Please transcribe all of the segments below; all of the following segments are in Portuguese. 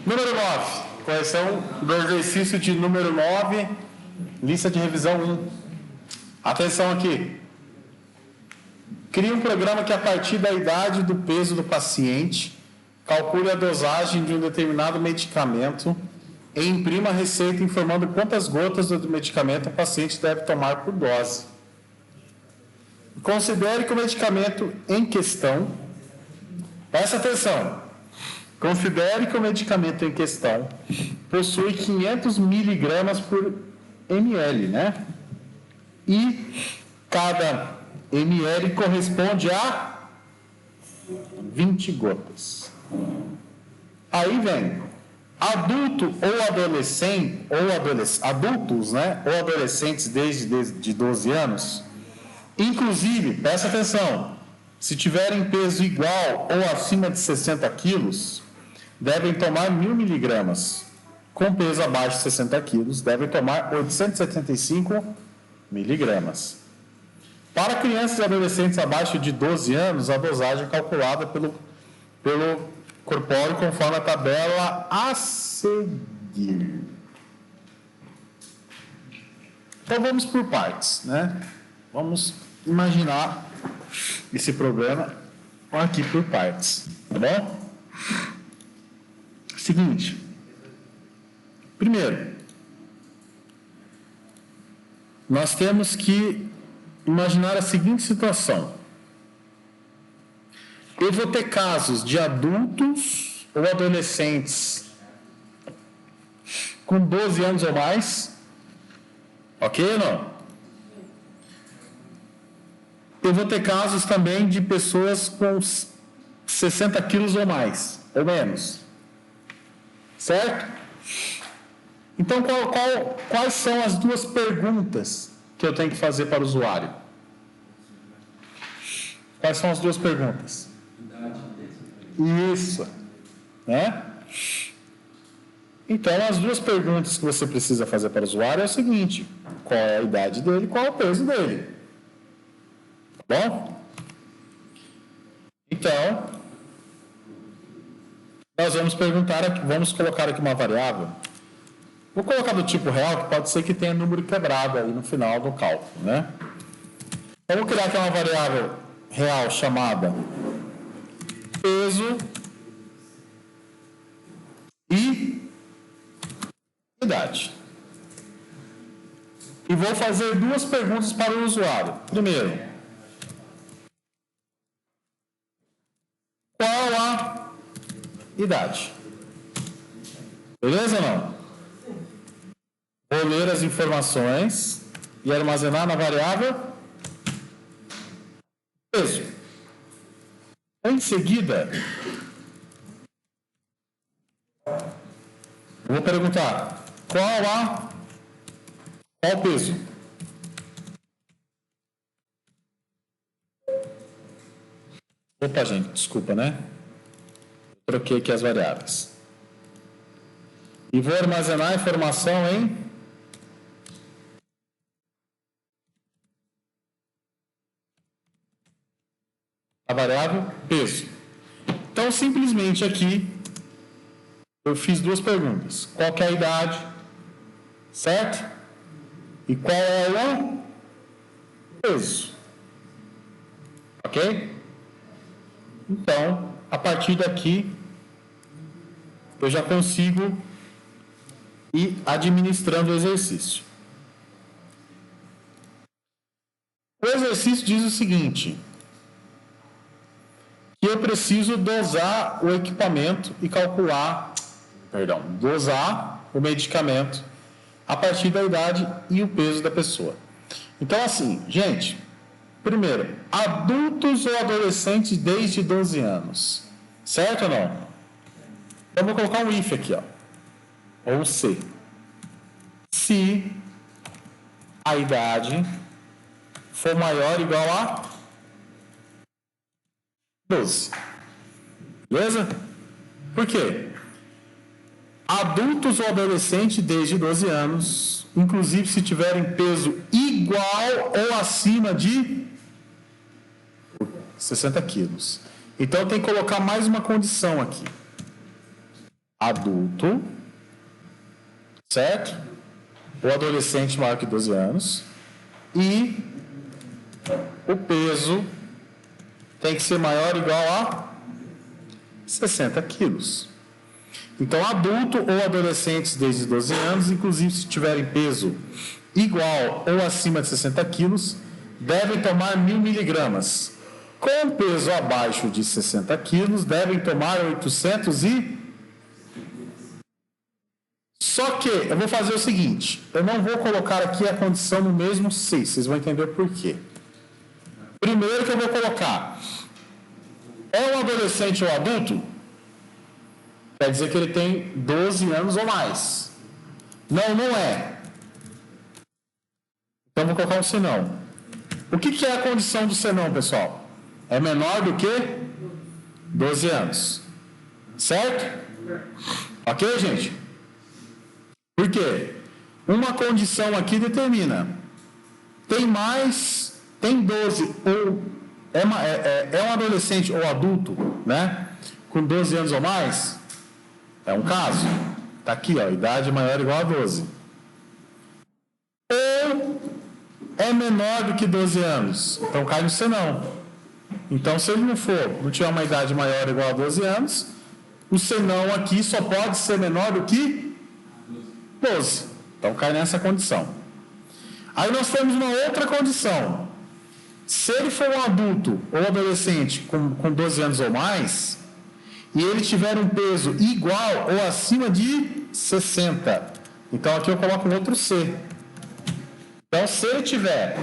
Número 9, correção do exercício de número 9, lista de revisão 1. Atenção aqui. Crie um programa que, a partir da idade e do peso do paciente, calcule a dosagem de um determinado medicamento e imprima a receita informando quantas gotas do medicamento o paciente deve tomar por dose. Considere que o medicamento em questão, presta atenção, considere que o medicamento em questão possui 500 miligramas por ml, né? E cada ml corresponde a 20 gotas. Aí vem adulto ou adolescente, adultos, né? Ou adolescentes desde 12 anos. Inclusive, presta atenção, se tiverem peso igual ou acima de 60 quilos, devem tomar 1.000 miligramas. Com peso abaixo de 60 quilos, devem tomar 875 miligramas. Para crianças e adolescentes abaixo de 12 anos, a dosagem é calculada pelo corpóreo conforme a tabela a seguir. Então vamos por partes, né? Vamos imaginar esse problema aqui por partes, tá bom? Seguinte. Primeiro, nós temos que imaginar a seguinte situação. Eu vou ter casos de adultos ou adolescentes com 12 anos ou mais. Ok ou não? Eu vou ter casos também de pessoas com 60 quilos ou mais, ou menos. Certo? Então, quais são as duas perguntas que eu tenho que fazer para o usuário? Quais são as duas perguntas? Isso. Né? Então, as duas perguntas que você precisa fazer para o usuário é o seguinte: qual é a idade dele, qual é o peso dele? Bom? Então, nós vamos perguntar aqui, vamos colocar aqui uma variável. Vou colocar do tipo real, que pode ser que tenha número quebrado aí no final do cálculo, né? Então, vou criar aqui uma variável real chamada peso e idade. E vou fazer duas perguntas para o usuário. Primeiro, qual a idade? Beleza ou não? Vou ler as informações e armazenar na variável peso. Em seguida, vou perguntar qual o peso? Opa, gente, desculpa, né? Troquei aqui as variáveis. E vou armazenar a informação em a variável peso. Então, simplesmente aqui, eu fiz duas perguntas. Qual que é a idade? Certo? E qual é o peso? Ok? Então, a partir daqui, eu já consigo ir administrando o exercício. O exercício diz o seguinte: que eu preciso dosar o equipamento e dosar o medicamento a partir da idade e o peso da pessoa. Então, assim, gente, primeiro, adultos ou adolescentes desde 12 anos. Certo ou não? Então, vou colocar um if aqui, ó. Ou se. Se a idade for maior ou igual a 12. Beleza? Por quê? Adultos ou adolescentes desde 12 anos, inclusive se tiverem peso igual ou acima de 60 quilos. Então, tem que colocar mais uma condição aqui. adulto, certo? Ou adolescente maior que 12 anos. E o peso tem que ser maior ou igual a 60 quilos. Então, adulto ou adolescentes desde 12 anos, inclusive se tiverem peso igual ou acima de 60 quilos, devem tomar 1.000 miligramas. Com peso abaixo de 60 quilos, devem tomar 800 e... Só que eu vou fazer o seguinte, eu não vou colocar aqui a condição no mesmo C, vocês vão entender por quê. Primeiro que eu vou colocar, é um adolescente ou adulto? Quer dizer que ele tem 12 anos ou mais. Não, não é. Então vou colocar um senão. O que é a condição do senão, pessoal? É menor do que 12 anos. Certo? Ok, gente? Por quê? Uma condição aqui determina. Tem 12 ou é um adolescente ou adulto, né? Com 12 anos ou mais, é um caso. Está aqui, ó, idade maior ou igual a 12. Ou é menor do que 12 anos, então cai no senão. Então, se ele não tiver uma idade maior ou igual a 12 anos, o senão aqui só pode ser menor do que 12. Então, cai nessa condição. Aí nós temos uma outra condição. Se ele for um adulto ou adolescente com 12 anos ou mais, e ele tiver um peso igual ou acima de 60, então aqui eu coloco um outro C. Então, se ele tiver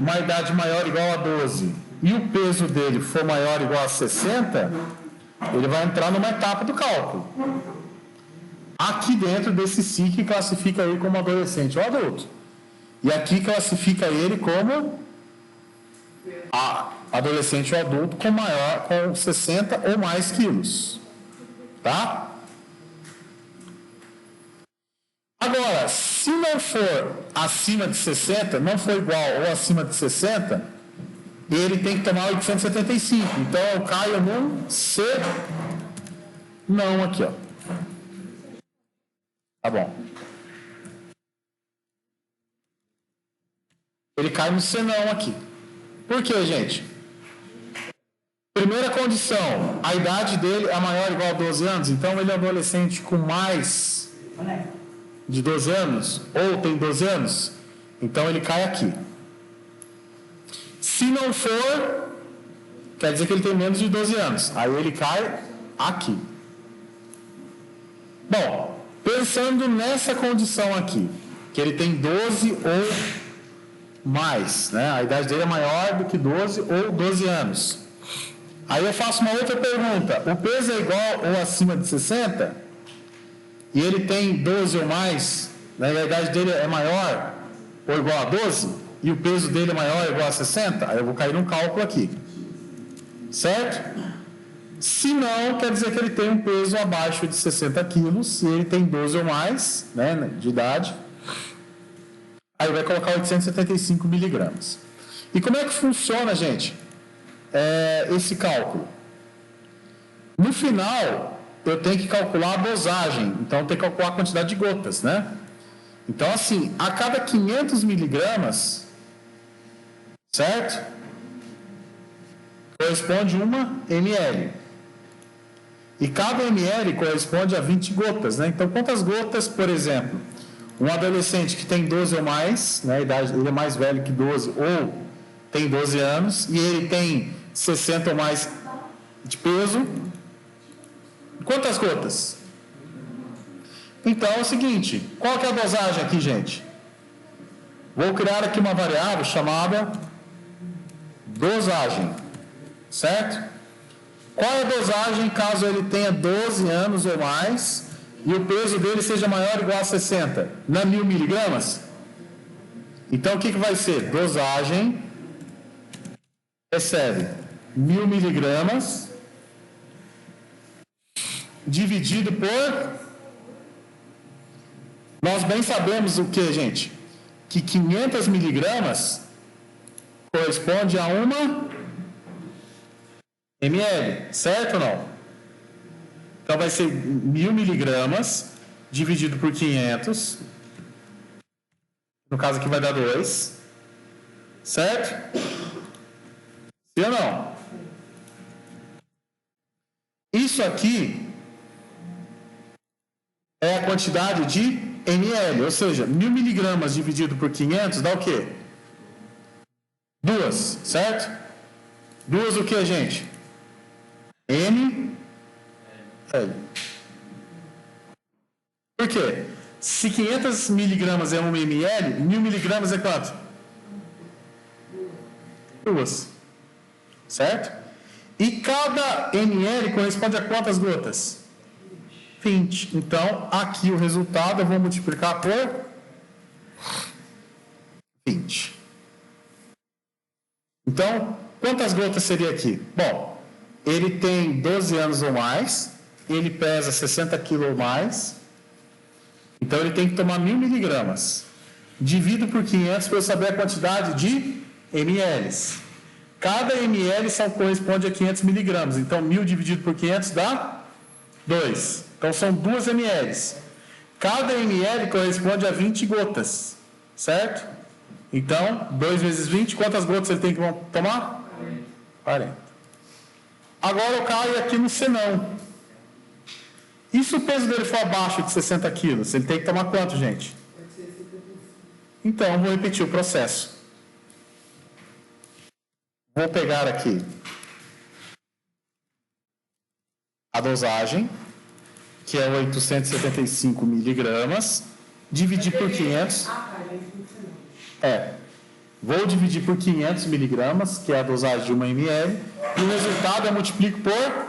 uma idade maior ou igual a 12 e o peso dele for maior ou igual a 60, ele vai entrar numa etapa do cálculo. Aqui dentro desse C que classifica ele como adolescente ou adulto. E aqui classifica ele como adolescente ou adulto com 60 ou mais quilos. Tá? Agora, se não for acima de 60, não for igual ou acima de 60, ele tem que tomar 875. Então, eu caio num C, não aqui, ó. Tá bom. Ele cai no C não aqui. Por quê, gente? Primeira condição, a idade dele é maior ou igual a 12 anos, então ele é adolescente com mais de 12 anos, ou tem 12 anos, então ele cai aqui. Se não for, quer dizer que ele tem menos de 12 anos, aí ele cai aqui. Bom, pensando nessa condição aqui, que ele tem 12 ou mais, né? A idade dele é maior do que 12 ou 12 anos. Aí eu faço uma outra pergunta, o peso é igual ou acima de 60? E ele tem 12 ou mais, né? E a idade dele é maior ou igual a 12? E o peso dele é maior ou igual a 60? Aí eu vou cair num cálculo aqui. Certo? Se não, quer dizer que ele tem um peso abaixo de 60 quilos, se ele tem 12 ou mais, né, de idade, aí vai colocar 875 miligramas. E como é que funciona, gente, esse cálculo? No final, eu tenho que calcular a dosagem, então eu tenho que calcular a quantidade de gotas, né? Então, assim, a cada 500 miligramas, certo? Corresponde 1 ml. E cada ml corresponde a 20 gotas, né? Então, quantas gotas, por exemplo, um adolescente que tem 12 ou mais, né, ele é mais velho que 12 ou tem 12 anos, e ele tem 60 ou mais de peso, quantas gotas? Então, é o seguinte, qual que é a dosagem aqui, gente? Vou criar aqui uma variável chamada dosagem, certo? Qual é a dosagem caso ele tenha 12 anos ou mais e o peso dele seja maior ou igual a 60? Na 1.000 miligramas? Então, o que vai ser? Dosagem recebe 1.000 miligramas dividido por... Nós bem sabemos o que, gente? Que 500 miligramas corresponde a 1 ml, certo ou não? Então, vai ser 1.000 miligramas dividido por 500. No caso aqui vai dar 2. Certo? Sim ou não? Isso aqui é a quantidade de ml, ou seja, 1.000 miligramas dividido por 500 dá o quê? 2, certo? 2 o que, gente? ml. Por quê? Se 500 miligramas é 1 ml, 1.000 miligramas é quanto? 2. Certo? E cada ml corresponde a quantas gotas? 20. Então, aqui o resultado eu vou multiplicar por 20. Então, quantas gotas seria aqui? Bom, ele tem 12 anos ou mais, ele pesa 60 quilos ou mais, então ele tem que tomar 1.000 miligramas. Divido por 500 para eu saber a quantidade de ml. Cada ml corresponde a 500 miligramas, então 1.000 dividido por 500 dá 2. Então são 2 ml. Cada ml corresponde a 20 gotas, certo? Então, 2 vezes 20, quantas gotas ele tem que tomar? 40. Agora eu caio aqui no senão. E se o peso dele for abaixo de 60 quilos? Ele tem que tomar quanto, gente? Então, eu vou repetir o processo. Vou pegar aqui a dosagem, que é 875 miligramas, dividir por 500. Vou dividir por 500 miligramas, que é a dosagem de 1 ml, e o resultado eu multiplico por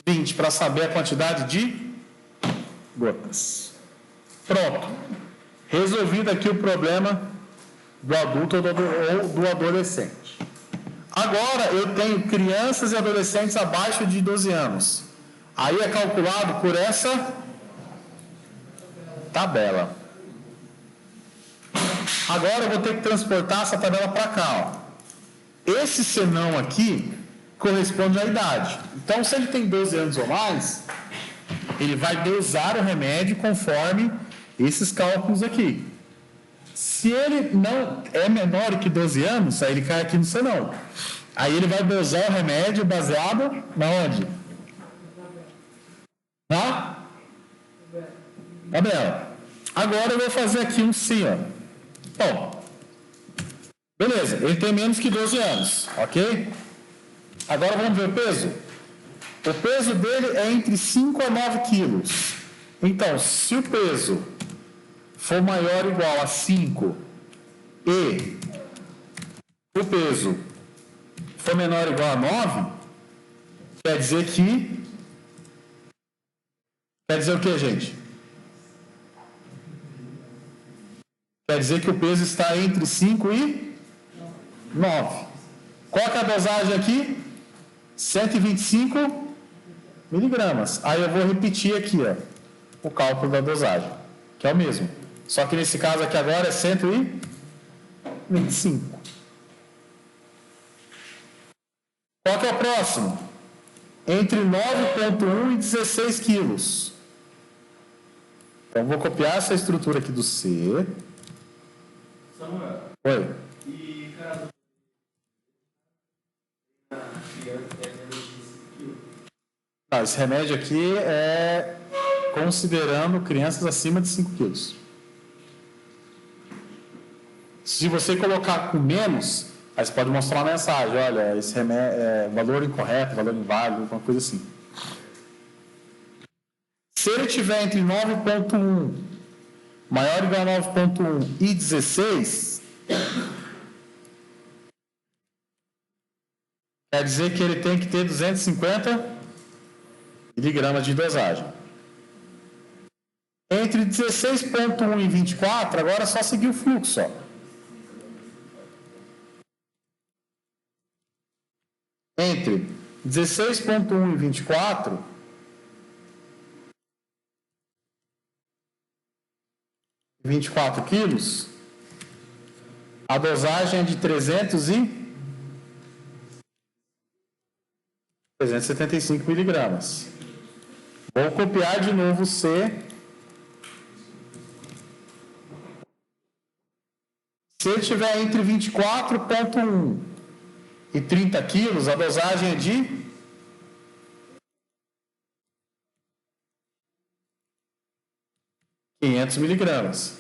20, para saber a quantidade de gotas. Pronto. Resolvido aqui o problema do adulto ou do adolescente. Agora eu tenho crianças e adolescentes abaixo de 12 anos. Aí é calculado por essa tabela. Agora eu vou ter que transportar essa tabela para cá. Esse senão aqui corresponde à idade. Então, se ele tem 12 anos ou mais, ele vai dosar o remédio conforme esses cálculos aqui. Se ele não é menor que 12 anos, aí ele cai aqui no senão. Aí ele vai dosar o remédio baseado na onde? Na tabela. Agora eu vou fazer aqui um sim, ó. Bom, beleza, ele tem menos que 12 anos, ok? Agora vamos ver o peso. O peso dele é entre 5 a 9 quilos. Então, se o peso for maior ou igual a 5 e o peso for menor ou igual a 9, quer dizer que... Quer dizer o que, gente? Quer dizer que o peso está entre 5 e 9. Qual que é a dosagem aqui? 125 miligramas. Aí eu vou repetir aqui, ó, o cálculo da dosagem, que é o mesmo. Só que nesse caso aqui agora é 125. Qual que é o próximo? Entre 9,1 e 16 quilos. Então, vou copiar essa estrutura aqui do C. Samuel. Oi. E caso Não, esse remédio aqui é considerando crianças acima de 5 quilos. Se você colocar com menos, aí você pode mostrar uma mensagem, olha, esse remédio é valor incorreto, valor inválido, alguma coisa assim. Se ele tiver entre 9,1 maior ou igual a 9,1 e 16, quer dizer que ele tem que ter 250 miligramas de dosagem. Entre 16,1 e 24, agora é só seguir o fluxo, ó. Entre 16,1 e 24, quilos, a dosagem é de 375 miligramas. Vou copiar de novo C. Se ele estiver entre 24,1 e 30 quilos, a dosagem é de 500 miligramas.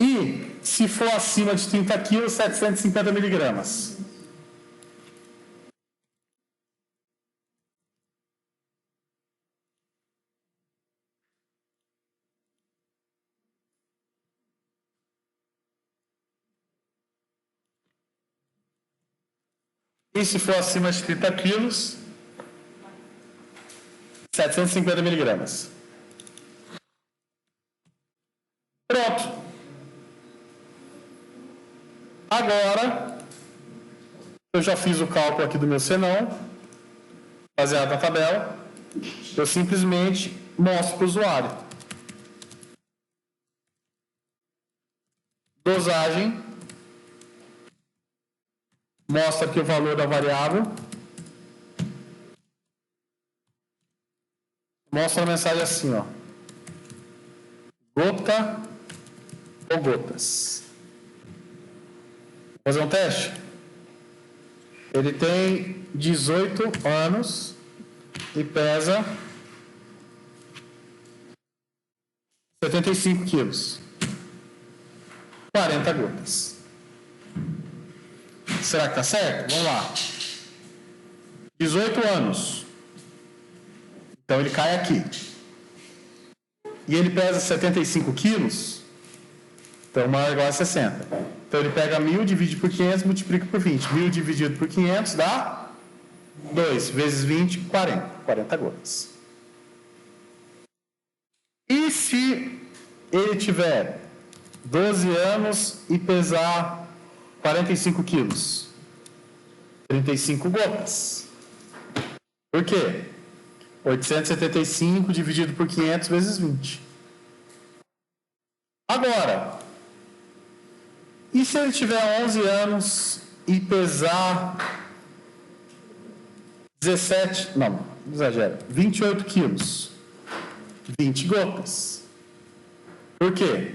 E, se for acima de 30 quilos, 750 miligramas. E se for acima de 30 quilos, 750 miligramas. Pronto. Agora, eu já fiz o cálculo aqui do meu senão, baseado na tabela, eu simplesmente mostro para o usuário. Dosagem, mostra aqui o valor da variável, mostra a mensagem assim, ó, gota ou gotas. Vou fazer um teste? Ele tem 18 anos e pesa 75 quilos. 40 gotas. Será que está certo? Vamos lá. 18 anos. Então ele cai aqui. E ele pesa 75 quilos. Então maior ou igual a 60. Então ele pega 1.000, divide por 500, multiplica por 20. 1.000 dividido por 500 dá 2 vezes 20, 40. 40 gotas. E se ele tiver 12 anos e pesar 45 quilos? 35 gotas. Por quê? 875 dividido por 500 vezes 20. Agora, e se ele tiver 11 anos e pesar 28 quilos? 20 gotas. Por quê?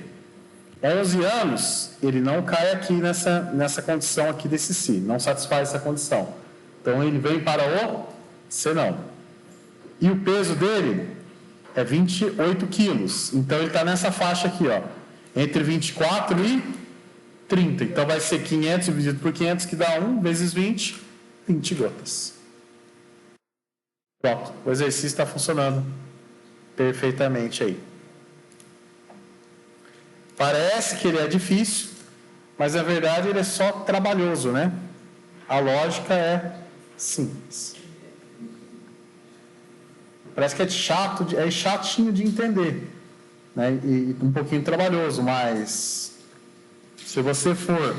11 anos, ele não cai aqui nessa condição aqui desse si, não satisfaz essa condição. Então, ele vem para o senão. E o peso dele é 28 quilos. Então, ele está nessa faixa aqui, ó, entre 24 e 30. Então, vai ser 500 dividido por 500, que dá 1 vezes 20, 20 gotas. Pronto, o exercício está funcionando perfeitamente aí. Parece que ele é difícil, mas na verdade ele é só trabalhoso, né? A lógica é simples. Parece que é chatinho de entender, né? E um pouquinho trabalhoso, mas se você for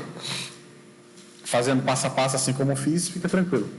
fazendo passo a passo assim como eu fiz, fica tranquilo.